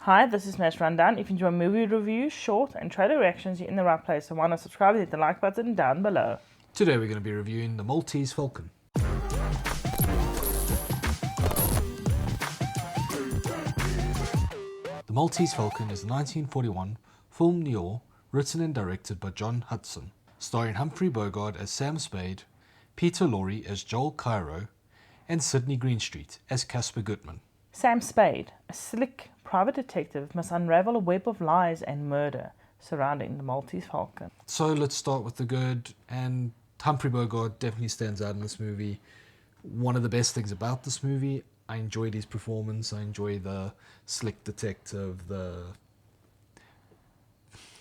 Hi, this is Smash Rundown. If you enjoy movie reviews, short, and trailer reactions, you're in the right place. So why not subscribe and hit the like button down below. Today we're going to be reviewing the Maltese Falcon. The Maltese Falcon is a 1941 film noir written and directed by John Huston, starring Humphrey Bogart as Sam Spade, Peter Lorre as Joel Cairo, and Sidney Greenstreet as Caspar Goodman. Sam Spade, a slick private detective, must unravel a web of lies and murder surrounding the Maltese Falcon. So let's start with the good, and Humphrey Bogart definitely stands out in this movie. One of the best things about this movie, I enjoyed his performance. I enjoy the slick detective, the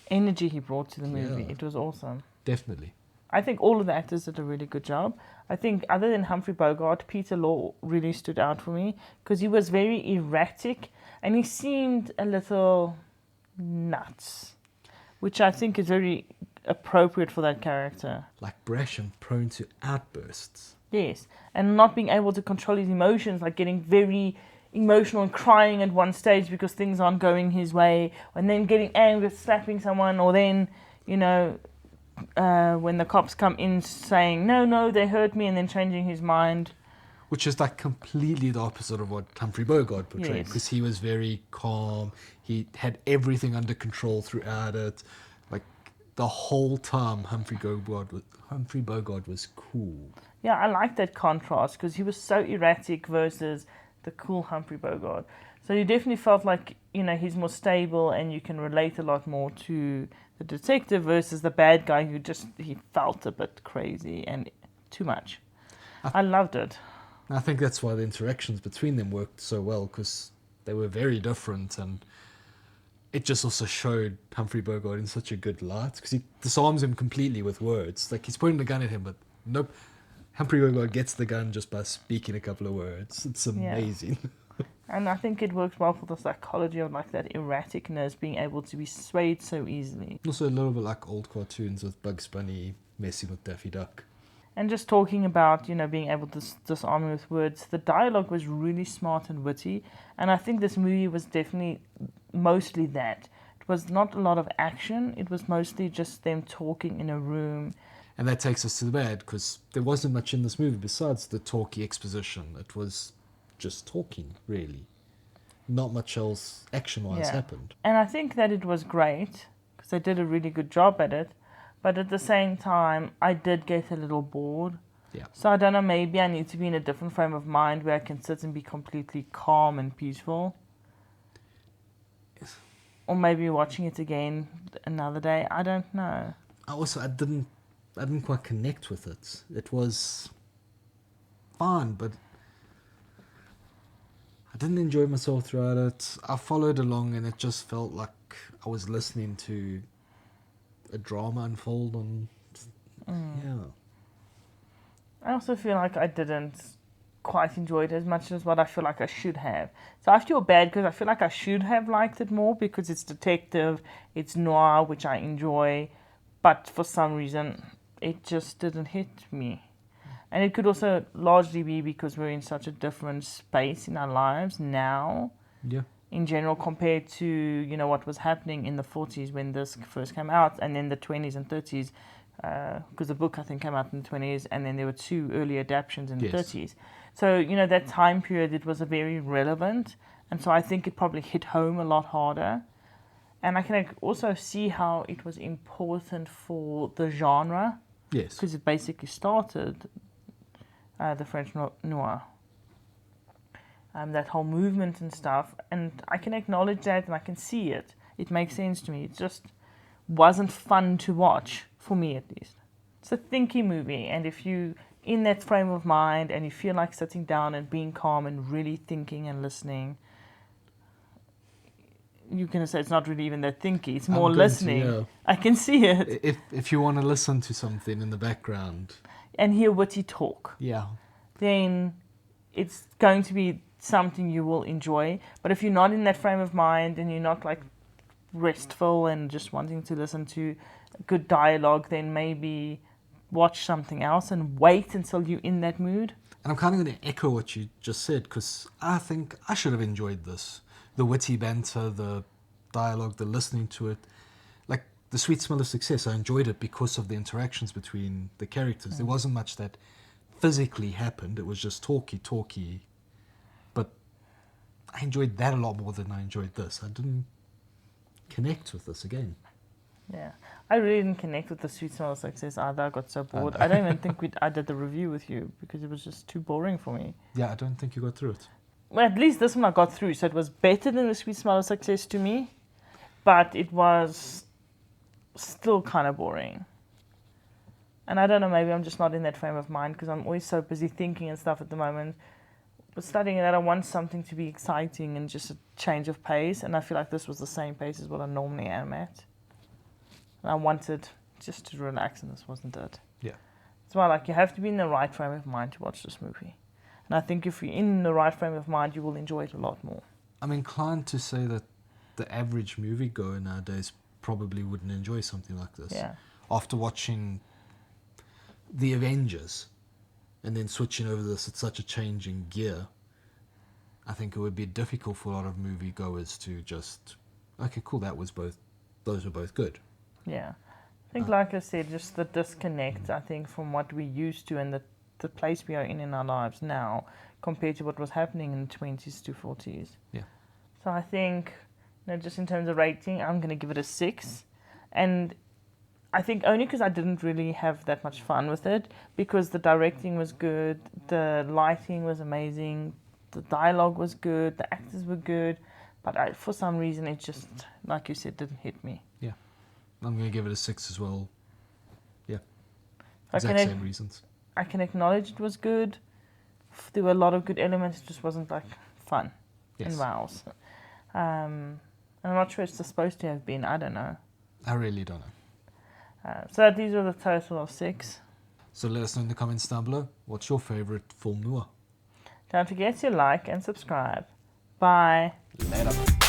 Energy he brought to the movie, Yeah. it was awesome. definitely. I think all of the actors did a really good job. I think other than Humphrey Bogart, Peter Lorre really stood out for me because he was very erratic and he seemed a little nuts, which I think is very appropriate for that character. Like brash and prone to outbursts. Yes, and not being able to control his emotions, like getting very emotional and crying at one stage because things aren't going his way, and then getting angry, slapping someone, or then, when the cops come in saying, no, they hurt me, and then changing his mind. Which is like completely the opposite of what Humphrey Bogart portrayed, Yes. because he was very calm. He had everything under control throughout it. Like the whole time, Humphrey Bogart was cool. Yeah, I like that contrast because he was so erratic versus the cool Humphrey Bogart. So you definitely felt like, he's more stable and you can relate a lot more to the detective versus the bad guy who he felt a bit crazy and too much. I loved it. I think that's why the interactions between them worked so well, because they were very different, and it just also showed Humphrey Bogart in such a good light, because he disarms him completely with words. Like, he's pointing the gun at him, but nope. Humphrey Bogart gets the gun just by speaking a couple of words. It's amazing. And I think it works well for the psychology of like that erraticness, being able to be swayed so easily. Also a little bit like old cartoons with Bugs Bunny messing with Daffy Duck. And just talking about, being able to disarm him with words, the dialogue was really smart and witty. And I think this movie was definitely mostly that. It was not a lot of action. It was mostly just them talking in a room. And that takes us to the bad, because there wasn't much in this movie besides the talky exposition. It was just talking, really. Not much else action-wise happened. And I think that it was great because they did a really good job at it. But at the same time, I did get a little bored. Yeah. So I don't know, maybe I need to be in a different frame of mind where I can sit and be completely calm and peaceful. Or maybe watching it again another day. I don't know. I didn't quite connect with it. It was fun, but I didn't enjoy myself throughout it. I followed along, and it just felt like I was listening to a drama unfold on. Yeah. I also feel like I didn't quite enjoy it as much as what I feel like I should have. So I feel bad because I feel like I should have liked it more because it's detective, it's noir, which I enjoy, but for some reason it just didn't hit me. And it could also largely be because we're in such a different space in our lives now, Yeah. in general, compared to, what was happening in the 40s when this first came out, and then the 20s and 30s, because the book, I think, came out in the 20s, and then there were 2 early adaptations in the 30s. So, that time period, it was very relevant, and so I think it probably hit home a lot harder. And I can also see how it was important for the genre, Yes. because it basically started the French noir. That whole movement and stuff, and I can acknowledge that and I can see it. It makes sense to me. It just wasn't fun to watch, for me at least. It's a thinky movie, and if you in that frame of mind and you feel like sitting down and being calm and really thinking and listening, you're going to say it's not really even that thinky, it's more listening. I can see it. If you want to listen to something in the background and hear witty talk, then it's going to be something you will enjoy. But if you're not in that frame of mind and you're not like restful and just wanting to listen to good dialogue, then maybe watch something else and wait until you're in that mood. And I'm kind of going to echo what you just said, because I think I should have enjoyed this. the witty banter, the dialogue, the listening to it. Like The Sweet Smell of Success, I enjoyed it because of the interactions between the characters. There wasn't much that physically happened. It was just talky. But I enjoyed that a lot more than I enjoyed this. I didn't connect with this again. Yeah. I really didn't connect with The Sweet Smell of Success either. I got so bored. I don't even think I did the review with you because it was just too boring for me. Yeah, I don't think you got through it. Well, at least this one I got through, so it was better than The Sweet Smell of Success to me, but it was still kind of boring. And I don't know, maybe I'm just not in that frame of mind because I'm always so busy thinking and stuff at the moment. But studying that, I want something to be exciting and just a change of pace, and I feel like this was the same pace as what I normally am at. And I wanted just to relax, and this wasn't it. Yeah. That's why, like, you have to be in the right frame of mind to watch this movie. And I think if you're in the right frame of mind, you will enjoy it a lot more. I'm inclined to say that the average moviegoer nowadays probably wouldn't enjoy something like this. Yeah. After watching The Avengers and then switching over this at such a change in gear, I think it would be difficult for a lot of moviegoers to just, okay, cool, those were both good. Yeah. I think, like I said, just the disconnect, I think, from what we're used to and the place we are in our lives now compared to what was happening in the 20s to 40s. Yeah. So I think, just in terms of rating, I'm going to give it a 6. And I think only because I didn't really have that much fun with it, because the directing was good, the lighting was amazing, the dialogue was good, the actors were good, but for some reason it just, like you said, didn't hit me. Yeah. I'm going to give it a 6 as well. Yeah. Exact same reasons. I can acknowledge it was good. There were a lot of good elements. It just wasn't like fun and wows. And I'm not sure it's supposed to have been. I don't know. I really don't know. So these are the total of 6. So let us know in the comments down below. What's your favourite film noir? Don't forget to like and subscribe. Bye. Later.